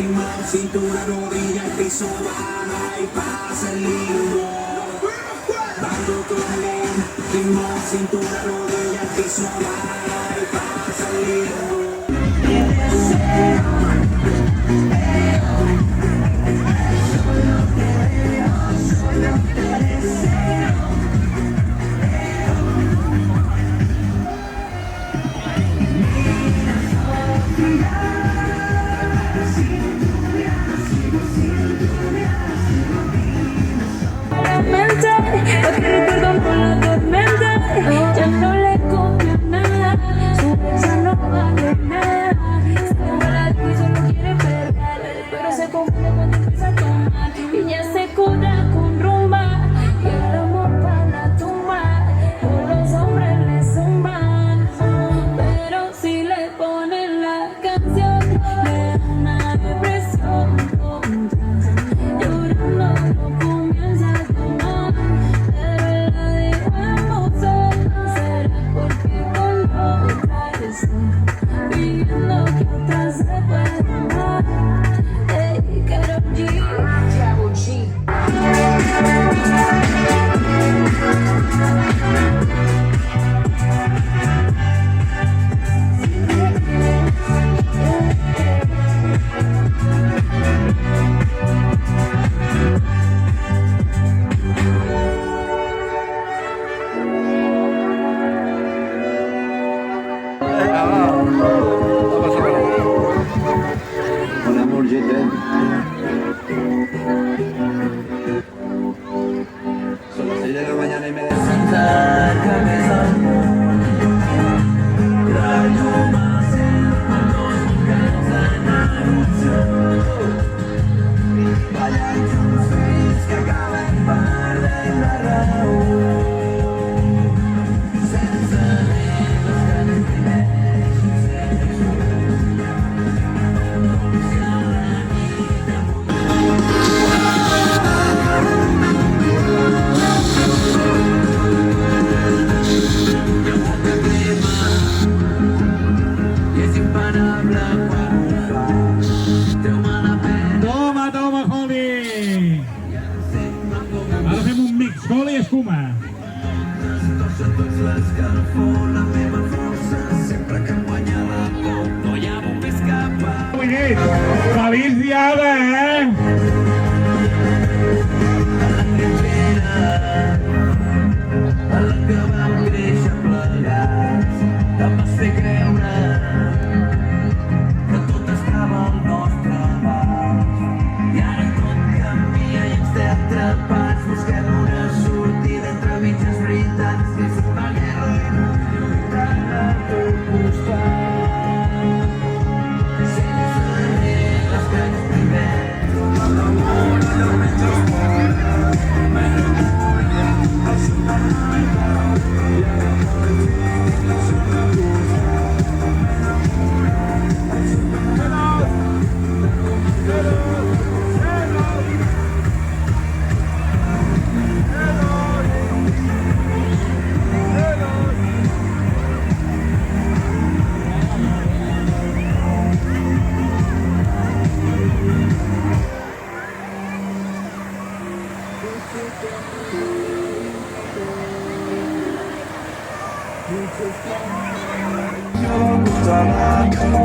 ritmo, cintura, rodilla, el piso baja y pasa el lindo. Dando tu ritmo, cintura, rodilla, el piso baja y pasa el lindo. Lo que recuerdo con la tormenta, ya no le copio nada, su beso no vale nada. Se enamora de ti, solo quiere perder, pero se confunde cuando empieza a tomar y ya se cura con rumba y el amor para la tumba. Todos los hombres le zumban, pero si le ponen la canción le da una depresión tonta, llorando no comienza a tomar. Viendo que otra se puede amar. Hey, Karol G. Karol G. Hola, amor, yo te... Son las 6 de la mañana y me de sentar cabeza al mundo. Rayo más cuando vaya un switch que acaba en par de la raó. Toma, toma, Holly. Ara fem un mix, Holly i Escuma. Avui nit, feliç diada, A la que vam créixer plegats, em vas fer creure que tot estava al nostre abast. I ara tot canvia i ens té atrapats. Busquem una sortida entre mitges veritats. És una guerra lluitant a tot costat. Sense regles que ens privem. L'amor allò mentre es mora. M'enamora al supermercat. I ara cada dia som a costat. M'enamora al supermercat.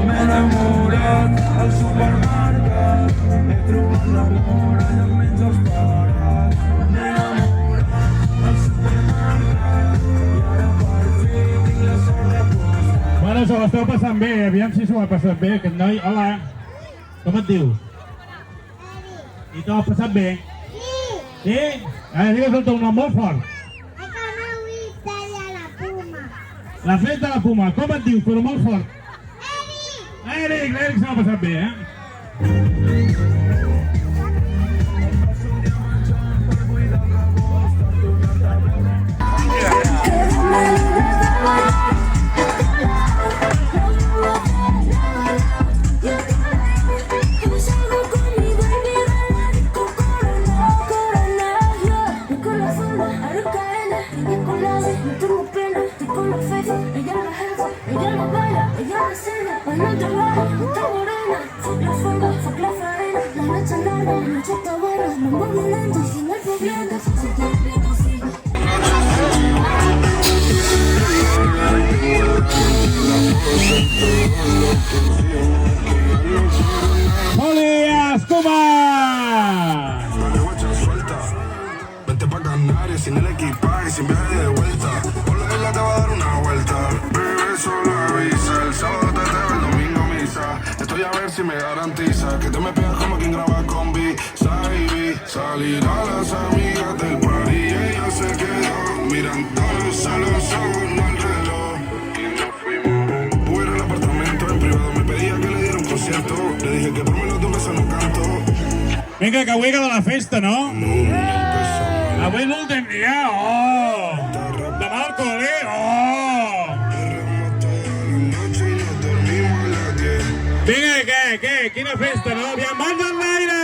M'he enamorat al supermercat. He trobat l'amor allà menys esperat. M'he enamorat al supermercat. I ara per fi tinc la sort de costat. Bueno, se l'esteu passant bé, aviam si s'ho ha passat bé, aquest noi. Hola, com et dius? I t'ho has passat bé? Sí. Sí? Ara digues el teu nom molt fort. La festa de la Puma, com et dius, però molt fort? Eric! L'Eric se l'ha passat bé, Ella no baila, ella no cena, no trabaja, está morena, fuck la forma, fuck la faena. la noche está buena, no voy violento y sin el problema. Si quieres, sí. ¡Polías Cuba! Dale guacha suelta, vente pa' Canarias sin el equipaje, sin viaje de vuelta. Por la isla te va a dar una vuelta. Bebé, solo avisa, el sábado te veo, el domingo misa. Estoy a ver si me garantiza que te me pegas como quien graba con B. Salir a las amigas del party y ella se quedó mirando solo son al reloj. Y nos fuimos. Fuera al apartamento en privado, me pedía que le diera un concierto. Le dije que por menos de un beso no canto. Vinga, que avui acaba la festa, no? Empezó. Avui l'últim dia, oh! Demà al col·le, oh! Noche y nos dormimos a las 10. Vinga, què? Quina festa, no? Aviam, mans enlaire!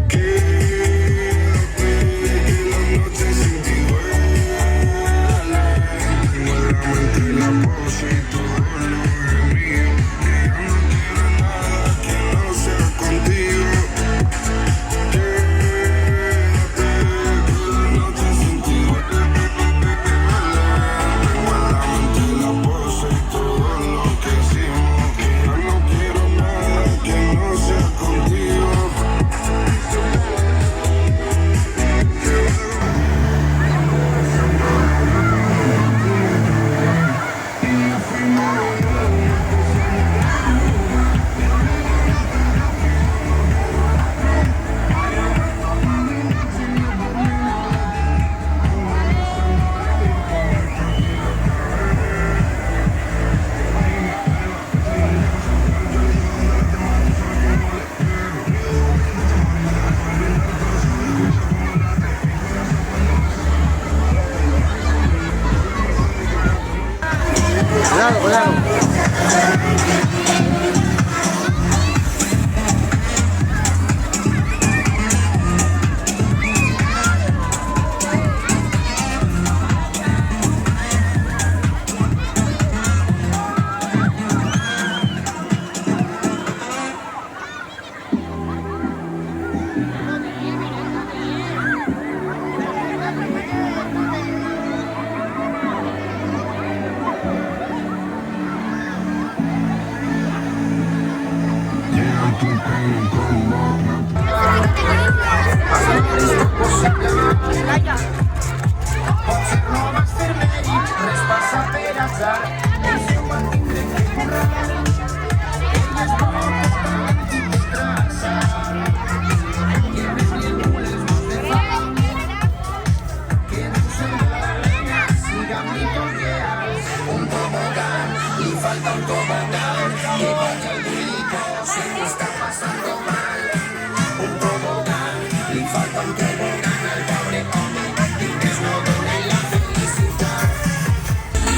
Que la noche sin ti duele. Tengo en la mente la pausa y todo lo que es mío. Que ya no quiero nada que no sea contigo. Quédate, que la noche sin ti duele. Tengo en la mente la pausa y todo lo que hicimos. Que ya no quiero nada que no sea contigo.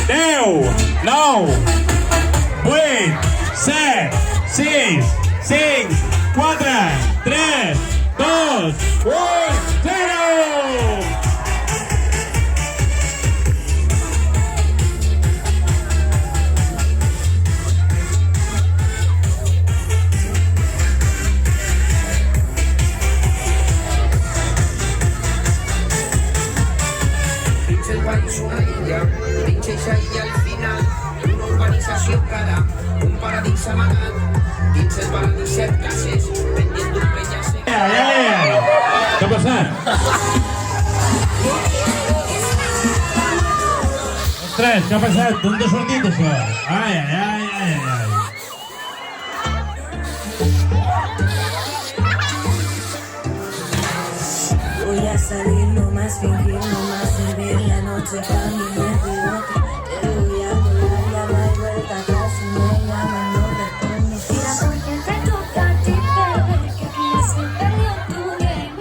Deu, 9, 8, 7, 6, 5, 4, 3, 2, 1, 0! Pinche el país una illa, pinche ella al final, una urbanització cara, un paradís amagat, dins el paradís set cases, vendiendo un peñasser. Què ha passat? Ostres, què ha passat? D'on t'ha sortit això? Ai. Voy a salir, no más fingir, no más servir la noche para mí me rebote. Te voy a volar, ya no hay vuelta atrás y me llaman, no respondes. Tira porque te toca a ti, baby, que aquí ya se perdió tu game.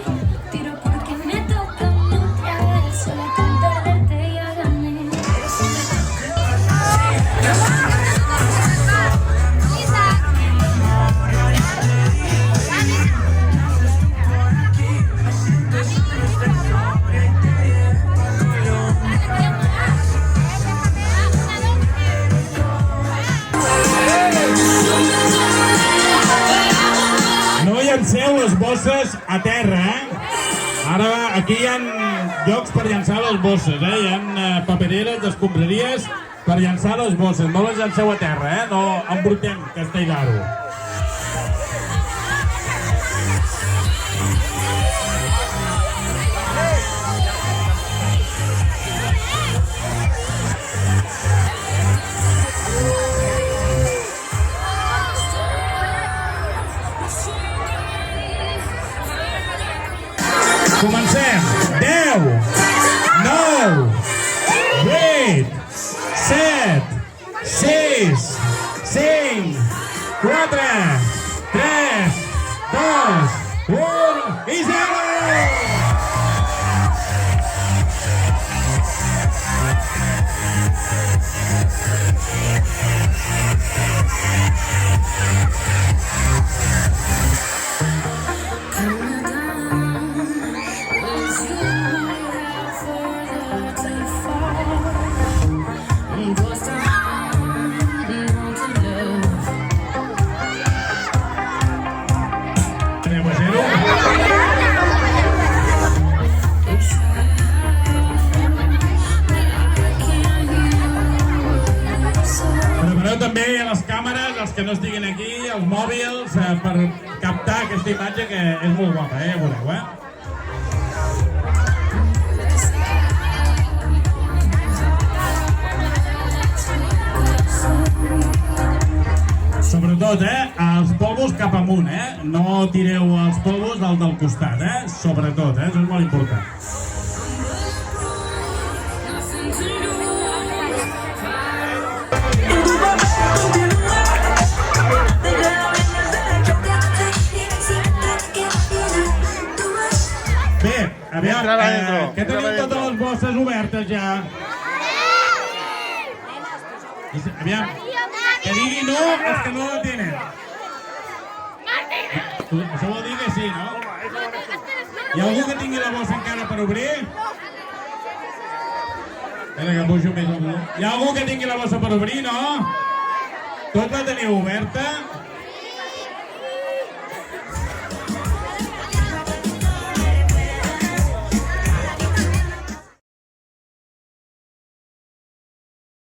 Tiro porque me toca otra vez, solo con perderte ya gané. Teniu les bosses a terra, Ara, aquí hi ha llocs per llançar les bosses, Hi ha papereres d'escombraries per llançar les bosses. No les llanceu a terra, No embrutem Castelldaro. Comencem. 10, 9, 8, 7, 6, 5, 4, 3, 2, 1 i 0! Prepareu també a les càmeres, els que no estiguin aquí, els mòbils, per captar aquesta imatge que és molt guapa, ja veureu, Sobretot, els polvos cap amunt, No tireu els polvos del costat, Sobretot, Això és molt important. Bé, aviam, que tenim totes les bosses obertes ja. Aviam, que digui no els que no la tenen. Això vol dir que sí, no? Hi ha algú que tingui la bossa encara per obrir? Espera que pujo més el volum. Hi ha algú que tingui la bossa per obrir, no? Tots la teniu oberta?